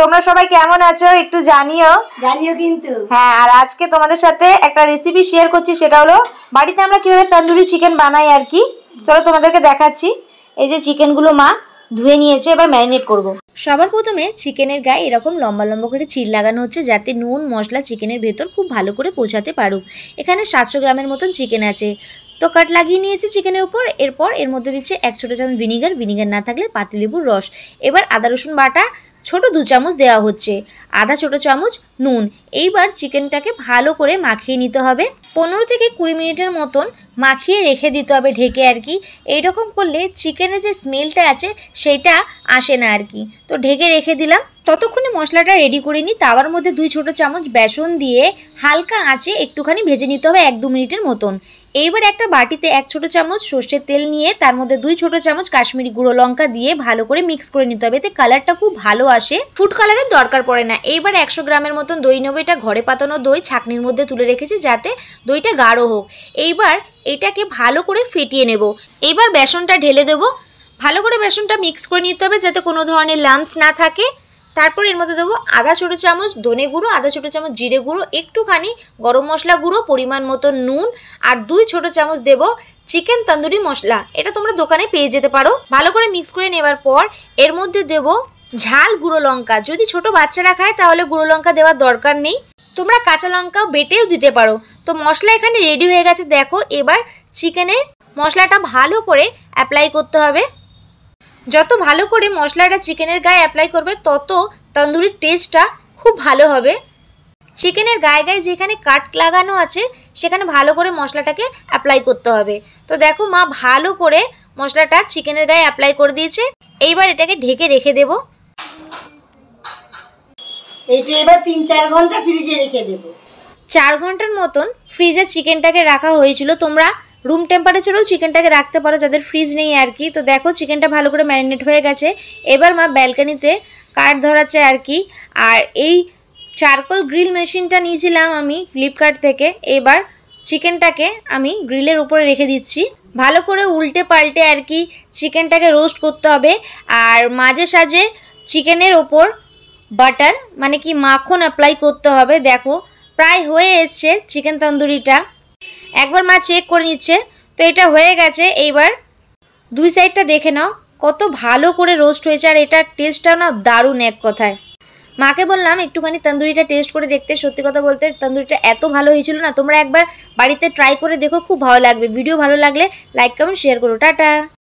তোমরা সবাই কেমন আছো একটু জানিও কিন্তু। হ্যাঁ, আর আজকে তোমাদের সাথে একটা রেসিপি শেয়ার করছি, সেটা হলো বাড়িতে আমরা কিভাবে তন্দুরি চিকেন বানাই আর কি। চলো তোমাদেরকে দেখাচ্ছি। এই যে চিকেনগুলো মা ধুয়ে নিয়েছে, এবার ম্যারিনেট করব। সবার প্রথমে চিকেনের গায়ে এরকম লম্বা লম্বা করে চিড় লাগানো হচ্ছে, যাতে নুন মশলা চিকেনের ভেতর খুব ভালো করে পৌঁছাতে পারুক। এখানে 700 গ্রামের মতন চিকেন আছে, তো কাট লাগিয়ে নিয়েছি চিকেনের উপর। এরপর এর মধ্যে দিচ্ছে 1 ছোটো চামচ ভিনিগার না থাকলে পাতিলেবুর রস। এবার আদা রসুন বাটা ছোট 2 চামচ দেওয়া হচ্ছে, আধা ছোটো চামচ নুন। এইবার চিকেনটাকে ভালো করে মাখিয়ে নিতে হবে। 15 থেকে 20 মিনিটের মতন মাখিয়ে রেখে দিতে হবে ঢেকে আর কি। এইরকম করলে চিকেনের যে স্মেলটা আছে সেটা আসে না আর কি। তো ঢেকে রেখে দিলাম। ততক্ষণে মশলাটা রেডি করে নিই। তাওয়ার মধ্যে 2 ছোটো চামচ বেসন দিয়ে হালকা আঁচে একটুখানি ভেজে নিতে হবে 1-2 মিনিটের মতন। এইবার একটা বাটিতে 1 ছোটো চামচ সর্ষের তেল নিয়ে তার মধ্যে 2 ছোটো চামচ কাশ্মীরি গুঁড়ো লঙ্কা দিয়ে ভালো করে মিক্স করে নিতে হবে, এতে কালারটা খুব ভালো আসে, ফুড কালারের দরকার পড়ে না। এইবার 100 গ্রামের মতন দই নেবো। এটা ঘরে পাতানো দই, ছাঁকনির মধ্যে তুলে রেখেছি যাতে দইটা গাঢ় হোক। এইবার এটাকে ভালো করে ফেটিয়ে নেব। এইবার বেসনটা ঢেলে দেবো। ভালো করে বেসনটা মিক্স করে নিতে হবে যাতে কোনো ধরনের লাম্পস না থাকে। তারপর এর মধ্যে দেবো আধা ছোটো চামচ ধনে গুঁড়ো, আধা ছোটো চামচ জিরে গুঁড়ো, একটুখানি গরম মশলা গুঁড়ো, পরিমাণ মতো নুন, আর 2 ছোটো চামচ দেবো চিকেন তন্দুরি মশলা। এটা তোমরা দোকানে পেয়ে যেতে পারো। ভালো করে মিক্স করে নেবার পর এর মধ্যে দেবো ঝাল গুঁড়ো লঙ্কা। যদি ছোট বাচ্চারা খায় তাহলে গুঁড়ো লঙ্কা দেওয়ার দরকার নেই, তোমরা কাঁচা লঙ্কাও বেটেও দিতে পারো। তো মশলা এখানে রেডি হয়ে গেছে দেখো। এবার চিকেনের মশলাটা ভালো করে অ্যাপ্লাই করতে হবে। যত ভালো করে মশলাটা চিকেনের গায়ে অ্যাপ্লাই করবে তত তন্দুরির টেস্টটা খুব ভালো হবে। চিকেনের গায়ে গায়ে যেখানে কাট লাগানো আছে সেখানে ভালো করে মশলাটাকে অ্যাপ্লাই করতে হবে। তো দেখো মা ভালো করে মশলাটা চিকেনের গায়ে অ্যাপ্লাই করে দিয়েছে। এইবার এটাকে ঢেকে রেখে দেব। এইটা এবার 3-4 ঘন্টা ফ্রিজে রেখে দেব। 4 ঘন্টার মতন ফ্রিজে চিকেনটাকে রাখা হয়েছিল। তোমরা রুম টেম্পারেচারেও চিকেনটাকে রাখতে পারো যাদের ফ্রিজ নেই আর কি। তো দেখো চিকেনটা ভালো করে ম্যারিনেট হয়ে গেছে। এবার মা ব্যালকানিতে কাঠ ধরাচ্ছে আর কি। আর এই চারকোল গ্রিল মেশিনটা নিয়েছিলাম আমি ফ্লিপকার্ট থেকে। এবার চিকেনটাকে আমি গ্রিলের উপরে রেখে দিচ্ছি। ভালো করে উল্টে পাল্টে আর কি চিকেনটাকে রোস্ট করতে হবে। আর মাঝে সাঝে চিকেনের ওপর বাটার মানে কি মাখন অ্যাপ্লাই করতে হবে। দেখো প্রায় হয়ে এসছে চিকেন তন্দুরিটা। একবার মা চেক করে নিচ্ছে। তো এটা হয়ে গেছে। এইবার 2 সাইডটা দেখে নাও কত ভালো করে রোস্ট হয়েছে। আর এটার টেস্টটা না দারুণ এক কথায়। মাকে বললাম একটুখানি তন্দুরিটা টেস্ট করে দেখতে। সত্যি কথা বলতে তন্দুরিটা এত ভালো হয়েছিল না, তোমরা একবার বাড়িতে ট্রাই করে দেখো, খুব ভালো লাগবে। ভিডিও ভালো লাগলে লাইক কমেন্ট শেয়ার করো। টাটা।